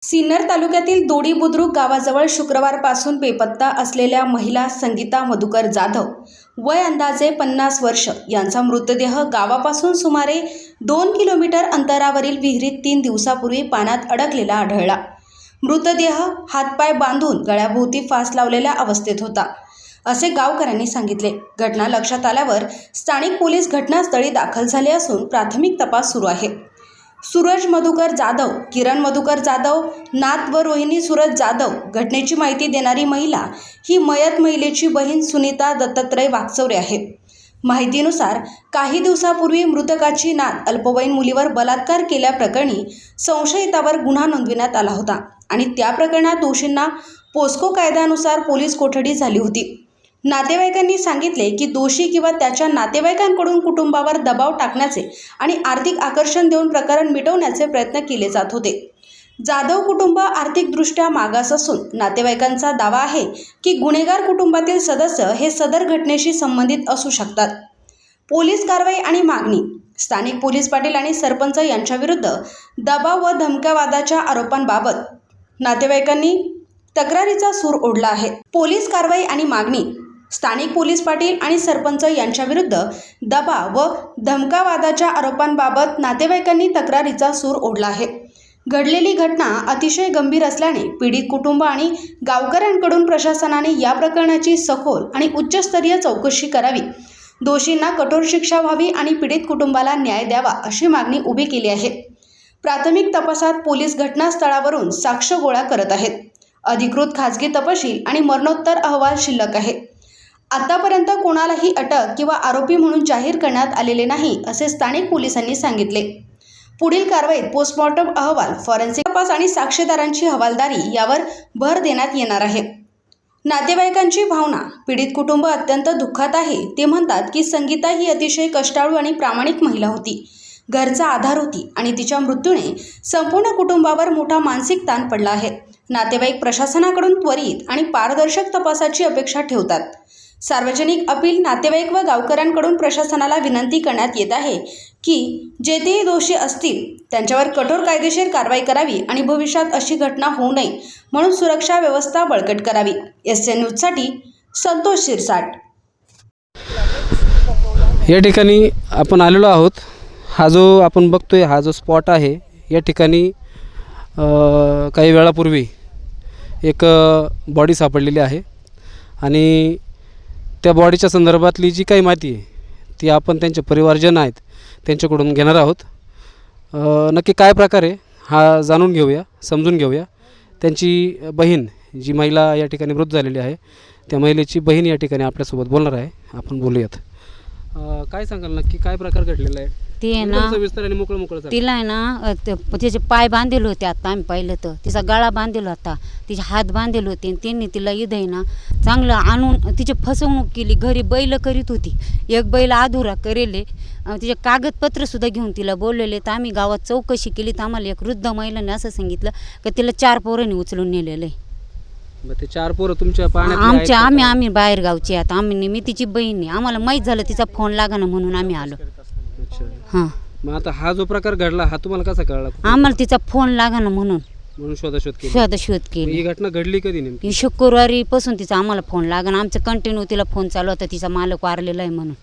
सिन्नर तालुक्यातील दोडी बुद्रुक गावाजवळ शुक्रवारपासून बेपत्ता असलेल्या महिला संगीता मधुकर जाधव वय अंदाजे 50 वर्ष यांचा मृतदेह गावापासून सुमारे 2 किलोमीटर अंतरावरील विहिरीत 3 दिवसापूर्वी पाण्यात अडकलेला आढळला। मृतदेह हातपाय बांधून गळ्याभोवती फास लावलेल्या अवस्थेत होता, असे गावकऱ्यांनी सांगितले। घटना लक्षात आल्यावर स्थानिक पोलीस घटनास्थळी दाखल झाले असून प्राथमिक तपास सुरू आहे। सूरज मधुकर जाधव, किरण मधुकर जाधव, नाथ व रोहिणी सूरज जाधव। घटनेची माहिती देणारी महिला ही मयत महिलेची बहीण सुनीता दत्तात्रय वाकचौरे आहे। माहितीनुसार काही दिवसापूर्वी मृतकाची नात अल्पवयीन मुलीवर बलात्कार केल्याप्रकरणी संशयितावर गुन्हा नोंदविण्यात आला होता आणि त्या प्रकरणात दोषींना पोस्को कायद्यानुसार पोलीस कोठडी झाली होती। नातेवाईकांनी सांगितले की दोषी किंवा त्याच्या नातेवाईकांकडून कुटुंबावर दबाव टाकण्याचे आणि आर्थिक आकर्षण देऊन प्रकरण मिटवण्याचे प्रयत्न केले जात होते। जाधव कुटुंब आर्थिकदृष्ट्या मागास असून नातेवाईकांचा दावा आहे की गुन्हेगार कुटुंबातील सदस्य हे सदर घटनेशी संबंधित असू शकतात। पोलीस कारवाई आणि मागणी। स्थानिक पोलीस पाटील आणि सरपंच यांच्याविरुद्ध दबाव व धमक्यावादाच्या आरोपांबाबत नातेवाईकांनी तक्रारीचा सूर ओढला आहे। पोलीस कारवाई आणि मागणी। स्थानिक पोलीस पाटील आणि सरपंच यांच्याविरुद्ध दबाव व धमकावादाच्या आरोपांबाबत नातेवाईकांनी तक्रारीचा सूर ओढला आहे। घडलेली घटना अतिशय गंभीर असल्याने पीडित कुटुंब आणि गावकऱ्यांकडून प्रशासनाने या प्रकरणाची सखोल आणि उच्चस्तरीय चौकशी करावी, दोषींना कठोर शिक्षा व्हावी आणि पीडित कुटुंबाला न्याय द्यावा अशी मागणी उभी केली आहे। प्राथमिक तपासात पोलीस घटनास्थळावरून साक्ष गोळा करत आहेत। अधिकृत खाजगी तपशील आणि मरणोत्तर अहवाल शिल्लक आहे। आतापर्यंत कोणालाही अटक किंवा आरोपी म्हणून जाहीर करण्यात आलेले नाही, असे स्थानिक पोलिसांनी सांगितले। पुढील कारवाईत पोस्टमॉर्टम अहवाल, फॉरेन्सिक तपास आणि साक्षीदारांची हवालदारी यावर भर देण्यात येणार आहे। नातेवाईकांची भावना। पीडित कुटुंब अत्यंत दुःखात आहे। ते म्हणतात की संगीता ही अतिशय कष्टाळू आणि प्रामाणिक महिला होती, घरचा आधार होती आणि तिच्या मृत्यूने संपूर्ण कुटुंबावर मोठा मानसिक ताण पडला आहे। नातेवाईक प्रशासनाकडून त्वरित आणि पारदर्शक तपासाची अपेक्षा ठेवतात। सार्वजनिक अपील। नातेवाईक व गावकऱ्यांकडून प्रशासनाला विनंती करण्यात येत आहे की जेथेही दोषी असतील त्यांच्यावर कठोर कायदेशीर कारवाई करावी आणि भविष्यात अशी घटना होऊ नये म्हणून सुरक्षा व्यवस्था बळकट करावी। SN न्यूजसाठी संतोष शिरसाट। या ठिकाणी आपण आलेलो आहोत। हा जो आपण बघतोय हा जो स्पॉट आहे, या ठिकाणी काही वेळापूर्वी एक बॉडी सापडलेली आहे आणि त्या बॉडीच्या संदर्भातली जी काही माहिती आहे ती आपण त्यांचे परिवारजन आहेत त्यांच्याकडून घेणार आहोत। नक्की काय प्रकारे हा जाणून घेऊया, समजून घेऊया। त्यांची बहीण, जी महिला या ठिकाणी मृत झालेली आहे, त्या महिलेची बहीण या ठिकाणी आपल्यासोबत बोलणार आहे। आपण बोलूयात। काय सांगाल नक्की काय प्रकार घडलेला आहे? ती आहे ना, तिला आहे ना तिचे पाय बांधलेले होते। आता आम्ही पाहिलं तर तिचा गळा बांधलेला होता, तिचे हात बांधलेले होते आणि त्यांनी तिला इथं आहे ना चांगलं आणून तिची फसवणूक केली। घरी बैल करीत होती, एक बैल अधुरा करेले, तिचे कागदपत्रसुद्धा घेऊन तिला बोललेले। तर आम्ही गावात चौकशी केली तर आम्हाला एक वृद्ध महिलाने असं सांगितलं की तिला 4 पोरांनी उचलून नेलेलं आहे। ते 4 पोरं तुमच्या आमच्या आम्ही बाहेर गावचे आता आम्ही, मी तिची बहीण आहे। आम्हाला माहीत झालं तिचा फोन लागाना म्हणून आम्ही आलो। हां, मग आता हा जो प्रकार घडला हा तुम्हाला कसा कळला? आम्हाला तिचा फोन लागाना म्हणून शोधाशोध केली। ही घटना घडली कधी नेमकी? ही शुक्रवारी पासून तिचा आम्हाला फोन लागाना। आमचं कंटिन्यू तिला फोन चालू होता, तिचा मालक वारलेला आहे म्हणून।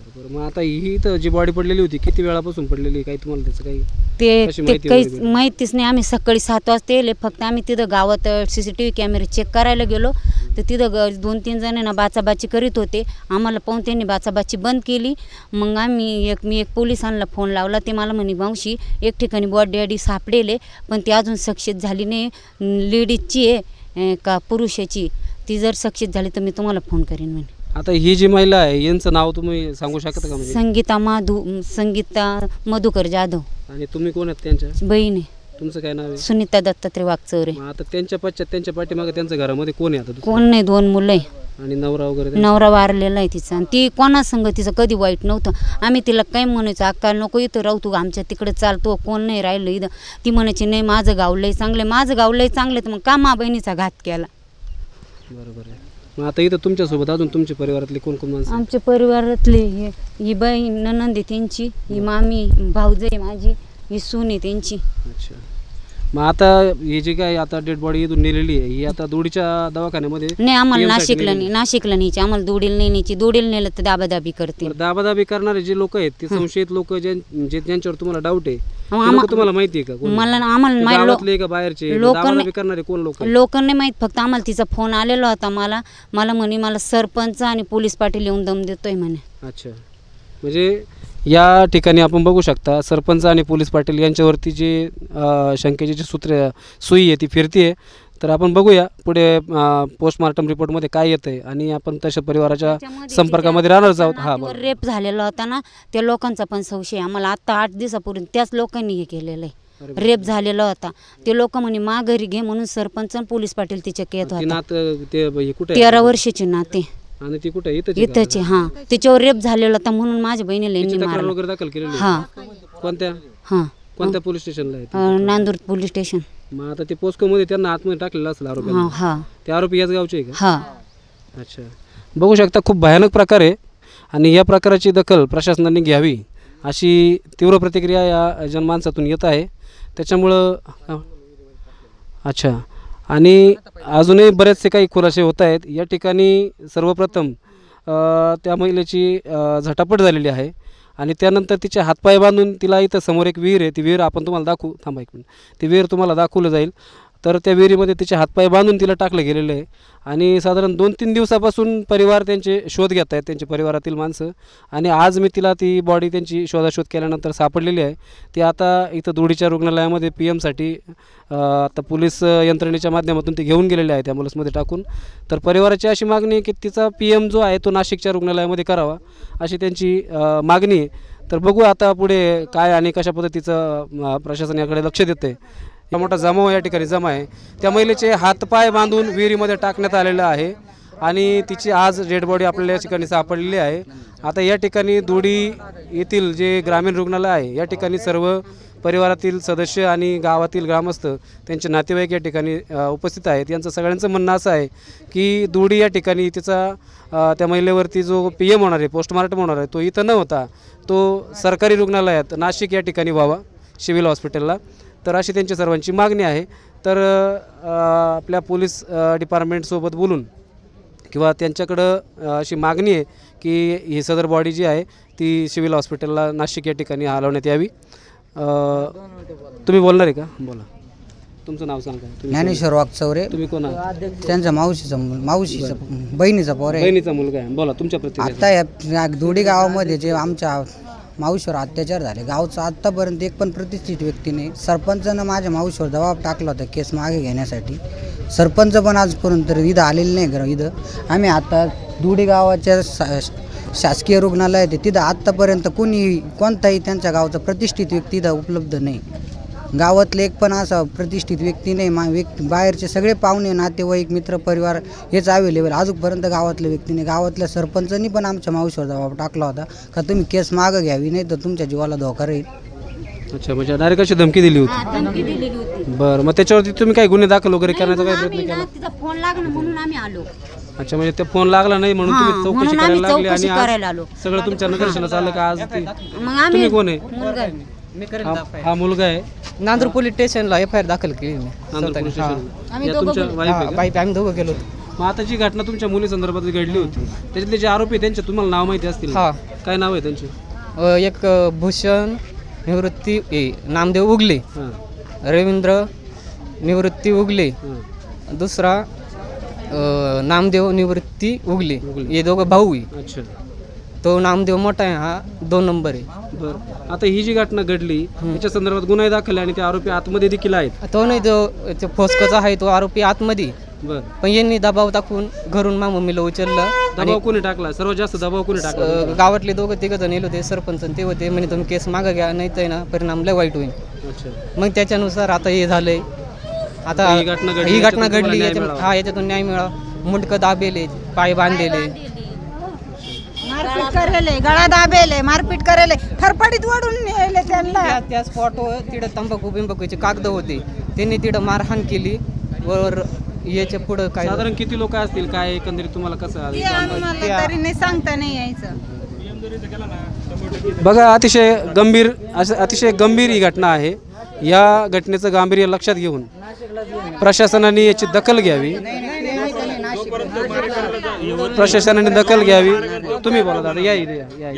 बरं, मग आता ही तर जी बॉडी पडलेली होती किती वेळापासून पडलेली, काही तुम्हाला त्याचं काही ते काहीच माहितीच नाही। आम्ही सकाळी 7 वाजता येले, फक्त आम्ही तिथं गावात CCTV कॅमेरे चेक करायला गेलो तर तिथं 2-3 जणांना बाचाबाची करीत होते। आम्हाला पाहून त्यांनी बाचाबाची बंद केली। मग मी एक पोलिसांना फोन लावला। ते मला म्हणे मावशी एक ठिकाणी बॉडी सापडेले पण ती अजून सक्सेस झाली नाही, लेडीजची आहे का पुरुषाची, ती जर सक्सेस झाली तर मी तुम्हाला फोन करेन म्हणे। आता ही जी महिला आहे यांचं नाव तुम्ही सांगू शकता का? म्हणजे संगीता मधुकर जाधव। आणि तुम्ही कोण आहेत? त्यांच्या बहीण आहे। तुमचं काय नाव आहे? सुनीता दत्तात्रय वाकचौरे। आता त्यांच्या पश्चात त्यांच्या पाठीमागे त्यांच्या घरामध्ये कोण आहे आता? कोण नाही, 2 मुलं आहे आणि नवरा वगैरे? नवरा वारलेला आहे तिचा। आणि ती कोणासंग तिचं कधी वाईट नव्हतं। आम्ही तिला काय म्हणायचं, अक्का नको इथं राहू, तू आमच्या तिकडे चालतो, कोण नाही राहिलं इथं। ती म्हणायची नाही माझं गाव लय चांगलं, माझं गाव लय चांगलं, तर मग का मा बहिणीचा घात केला? बरोबर आहे। मग आता इथं तुमच्यासोबत अजून तुमच्या परिवारातले कोण कोण माणसं? आमच्या परिवारातले ही बहीण ननंद आहे त्यांची, ही मामी भाऊज आहे माझी, ही सून आहे त्यांची। अच्छा, मग आता ही जी काय आता डेड बॉडी इथून नेलेली आहे ही आता दोडीच्या दवाखान्यामध्ये नाही आम्हाला PM साठी नाशिकला नेलेली. नाशिकला न्यायची, आम्हाला दोडील नाही न्यायची, दोडील नेलं तर दाबादाबी करतील. बरं, दाबादाबी करणारे जे लोक आहेत ते संशयित लोक ज्यांच्यावर तुम्हाला डाऊट आहे मग ते लोकं तुम्हाला माहिती आहे का कोण? मला आम्हाला ते माहिती गावातले का बाहेरचे लोकांनी- दाबादाबी करणारे कोण लोक लोकांनी माहीत, फक्त आम्हाला तिचा फोन आलेला होता. मला म्हणे मला सरपंच आणि पोलीस पाटील येऊन दम देतोय म्हणे. अच्छा, म्हणजे या ठिकाणी आपण बघू शकता सरपंच आणि पोलीस पाटील यांच्यावरती जे शंकेची जी सुई आहे ती फिरतीये. तर आपण बघूया पुढे पोस्टमार्टम रिपोर्टमध्ये काय येतं आहे आणि आपण तशा परिवाराच्या संपर्कामध्ये राहणारच आहोत. हां, बरोबर. रेप झालेला होता ना, त्या लोकांचा पण संशय आम्हाला. आता 8 दिवसापूर्वी त्याच लोकांनी हे केलेलं आहे. रेप झालेला होता. ते लोक म्हणे माघारी घे म्हणून सरपंच आणि पोलीस पाटील तिच्या येत ती होता. नात ते हे कुठे 13 वर्षाची नाते आणि ती कुठे इथंच आहे का? इथंचे. हां, तिच्यावर रेप झालेला होता म्हणून माझ्या बहिणीला यांनी तक्रार मारलं. वगैरे दाखल केलेली आहे? हां कोणत्या हां पोलीस स्टेशनला आहे ती? Nandur police station. मग आता ते पोस्कोमध्ये त्यांना आतमध्ये टाकलेलं असेल आरोपी. हां हां ते आरोपी याच गावचे आहे का? हां अच्छा, बघू शकता खूप भयानक प्रकार आहे आणि या प्रकाराची दखल प्रशासनाने घ्यावी अशी तीव्र प्रतिक्रिया या जनमानसातून येत आहे. त्याच्यामुळं अच्छा, आणि अजूनही बरेचसे काही खुलासे होत आहेत. या ठिकाणी सर्वप्रथम त्या महिलेची झटापट झालेली आहे आणि त्यानंतर तिचे हातपाय बांधून तिला इथं समोर एक विहीर आहे, ती विहीर आपण तुम्हाला दाखवू, थांबा एक मिनिट, ती विहीर तुम्हाला दाखवलं जाईल. तर त्या विहिरीमध्ये तिचे हातपाय बांधून तिला टाकलं गेलेलं आहे आणि साधारण 2-3 दिवसापासून परिवार त्यांचे शोध घेत आहेत, त्यांचे परिवारातील माणसं. आणि आज मी तिला ती बॉडी त्यांची शोधाशोध केल्यानंतर सापडलेली आहे. ती आता इथं दोडीच्या रुग्णालयामध्ये PM साठी आता पोलीस यंत्रणेच्या माध्यमातून ते घेऊन गेलेले आहे ॲम्ब्युलन्समध्ये टाकून. तर परिवाराची अशी मागणी आहे की तिचा PM जो आहे तो नाशिकच्या रुग्णालयामध्ये करावा अशी त्यांची मागणी आहे. तर बघू आता पुढे काय आणि कशा पद्धतीचं प्रशासन याकडे लक्ष देतं आहे. मोठा जमाव या ठिकाणी जमा आहे. त्या महिलेचे हातपाय बांधून विहिरीमध्ये टाकण्यात आलेलं आहे आणि तिची आज डेड बॉडी आपल्याला या ठिकाणी सापडलेली आहे. आता या ठिकाणी दोडी येथील जे ग्रामीण रुग्णालय आहे या ठिकाणी सर्व परिवारातील सदस्य आणि गावातील ग्रामस्थ त्यांचे नातेवाईक या ठिकाणी उपस्थित आहेत. यांचं सगळ्यांचं म्हणणं असं आहे की दोडी या ठिकाणी तिचा त्या महिलेवरती जो PM होणार आहे, पोस्टमार्टम होणार आहे, तो इथं न होता तो सरकारी रुग्णालयात नाशिक या ठिकाणी व्हावा, सिव्हिल हॉस्पिटलला. तर अशी त्यांची सर्वांची मागणी आहे. तर आपल्या पोलीस डिपार्टमेंटसोबत बोलून किंवा त्यांच्याकडं अशी मागणी आहे की ही सदर बॉडी जी आहे ती सिव्हिल हॉस्पिटलला नाशिक या ठिकाणी हलवण्यात यावी. तुम्ही बोलणार आहे का? बोला, तुमचं नाव सांगा. ज्ञानेश्वर वागचौरे. तुम्ही कोण आहात? त्यांचा मावशीचा बहिणीचा पोर आहे. बहिणीचा मुलगा आहे. बोला तुमच्या प्रतिक्रिया. आता या दोडी गावामध्ये जे आमच्या मावशीवर अत्याचार झाले, गावचा आत्तापर्यंत एक पण प्रतिष्ठित व्यक्ती नाही. सरपंचानं माझ्या मावशीवर दबाव टाकला होता केस मागे घेण्यासाठी. सरपंच पण आजपर्यंत इथं आलेले नाही. इथं आम्ही आता दोडी गावाच्या शासकीय रुग्णालय आहे तिथं आत्तापर्यंत कोणताही त्यांच्या गावचा प्रतिष्ठित व्यक्ती इथं उपलब्ध नाही. गावातले एक पण असा प्रतिष्ठित व्यक्ती नाही. बाहेरचे सगळे पाहुणे नातेवाईक मित्र परिवार हेच अवेलेबल, अजूनपर्यंत गावातले व्यक्ती नाही. गावातल्या सरपंचांनी पण आमच्या मावशीवर दबाव टाकला होता का तुम्ही केस मागं घ्यावी नाही तर तुमच्या जीवाला धोका राहील. अच्छा, म्हणजे डायरेक्ट अशी धमकी दिली होती. धमकी दिलेली होती. बरं, मग त्याच्यावरती तुम्ही काही गुन्हे दाखल वगैरे करण्याचा काही प्रयत्न केला? तिचा फोन लागला म्हणून आम्ही आलो. अच्छा, म्हणजे ते फोन लागला नाही म्हणून तुम्ही चौकशी म्हणून आम्ही करायला लागली चौकशी आणि करायला आज आलो. सगळं तुमच्या निदर्शनास आलं का आज ती मग आम्ही तुम्ही कोण आहे? मुलगा आहे. हा मुलगा आहे. नांदूर पोलीस स्टेशनला FIR दाखल केली मी. नांदूर पोलीस स्टेशनला. या तुमच्या वाईफ आहे का? बाईक आम्ही दोघं गेलो होतो. मग आता जी घटना तुमच्या मुली संदर्भात घडली होती त्याच्यातले जे आरोपी आहेत, त्यांचे तुम्हाला नाव माहिती असतील. हा. काय नाव आहे त्यांचे? एक भूषण निवृत्ती नामदेव उगले, हां रवींद्र निवृत्ती उगले, हां. दुसरा नामदेव निवृत्ती उगले. हे दोघं भाऊ आहे. अच्छा, तो नामदेव मोठा आहे, हा 2 नंबर आहे. बरं. आता ही जी घटना घडली त्याच्या संदर्भात गुन्हा दाखल आहे आणि ते आरोपी आतमध्ये देखील आहेत. तो नाही, जो फोस्कोचा आहे तो आरोपी आतमध्ये. बरं, पण यांनी दबाव टाकून घरून मा मम्मीला उचललं. दबाव कोणी टाकला? सर्वात जास्त दबाव कोणी टाकला? गावातले 2-3 जण येलो होते, सरपंच ते होते. म्हणजे तुम्ही केस मागं घ्या नाही तर ना परिणाम लय वाईट होईल. अच्छा, मग त्याच्यानुसार आता हे झालंय. आता ही घटना घडली, ही घटना याच्यातून घडली, तुम्हाला न्याय मिळावा. याच्यातून न्याय मिळावा. मुंडकं दाबेले, पाय बांधलेले. मारपीट करेले, गळा दाबेले, मारपीट करेले, फरफडीत ओढून नेले त्यांना. त्या स्पॉटवर तिथं तंबाखू बिंबाखूचे कागद होते, त्यांनी तिथं मारहाण केली. वर याच्या पुढं काय साधारण किती लोक असतील, काय एकंदरीत तुम्हाला कसं? ते आम्हाला तरी नाही सांगता नाही यायचं. बघा, अतिशय गंभीर ही घटना आहे. या घटनेचं गांभीर्य लक्षात घेऊन प्रशासनाने याची दखल घ्यावी. प्रशासनाने दखल घ्यावी. तुम्ही बोला दादा, या इथे या.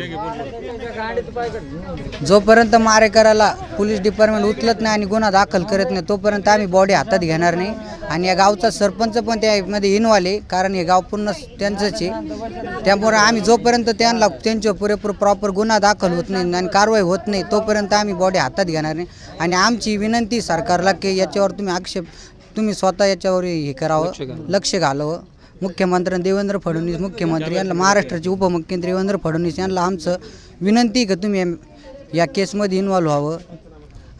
जोपर्यंत मारेकराला पोलीस डिपार्टमेंट उचलत नाही आणि गुन्हा दाखल करत नाही तोपर्यंत आम्ही बॉडी हातात घेणार नाही. आणि या गावचा सरपंच पण त्यामध्ये इन्व्हॉल्व आहे, कारण हे गाव पूर्ण त्यांचंच आहे. त्यामुळे आम्ही जोपर्यंत त्यांच्यावर पुरेपूर प्रॉपर गुन्हा दाखल होत नाही आणि कारवाई होत नाही तोपर्यंत आम्ही बॉडी हातात घेणार नाही. आणि आमची विनंती सरकारला की याच्यावर तुम्ही स्वतः याच्यावर हे करावं, लक्ष घालावं. मुख्यमंत्री देवेंद्र फडणवीस मुख्यमंत्री यांना, महाराष्ट्राचे उपमुख्यमंत्री देवेंद्र फडणवीस यांना आमचं विनंती की तुम्ही या केसमध्ये इन्व्हॉल्व व्हावं.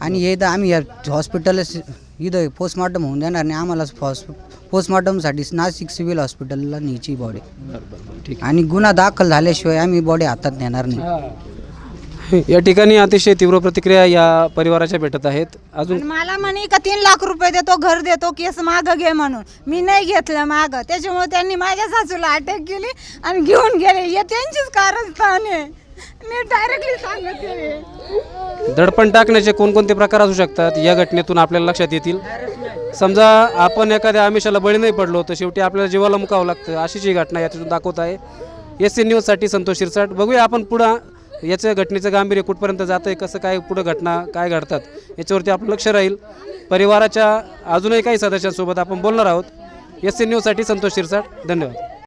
आणि हे तर आम्ही या हॉस्पिटल इथं पोस्टमॉर्टम होऊन देणार नाही. आम्हाला पोस्टमॉर्टमसाठी नाशिक सिव्हिल हॉस्पिटलला न्यायची बॉडी. ठीक आणि गुन्हा दाखल झाल्याशिवाय आम्ही बॉडी हातात नेणार नाही. आहे. या ठिकाणी अतिशय तीव्र प्रतिक्रिया या परिवाराच्या भेटत आहेत. अजून आणि मला म्हणे का 3 लाख रुपये देतो, घर देतो, केस मागं घे म्हणून. मी नाही घेतलं मागं. त्याच्यामुळे त्यांनी माझ्या सासूला अटॅक केली आणि घेऊन गेले. हे त्यांचीच कारस्थान आहे. मी डायरेक्टली सांगते. दडपण टाकण्याचे कोणकोणते प्रकार असू शकतात या घटनेतून आपल्याला लक्षात येतील. समजा आपण एखाद्या आमिषाला बळी नाही पडलो तर शेवटी आपल्याला जीवाला मुकावं लागतं. अशीच ही घटना यातून दाखवत आहे. SN न्यूजसाठी संतोष शिरसाट. बघूया आपण पुढं याच्या घटनेचं गांभीर्य कुठपर्यंत जातं आहे, कसं काय पुढं घटना काय घडतात याच्यावरती आपलं लक्ष राहील. परिवाराच्या अजूनही काही सदस्यांसोबत आपण बोलणार आहोत. SN न्यूजसाठी संतोष शिरसाट. धन्यवाद.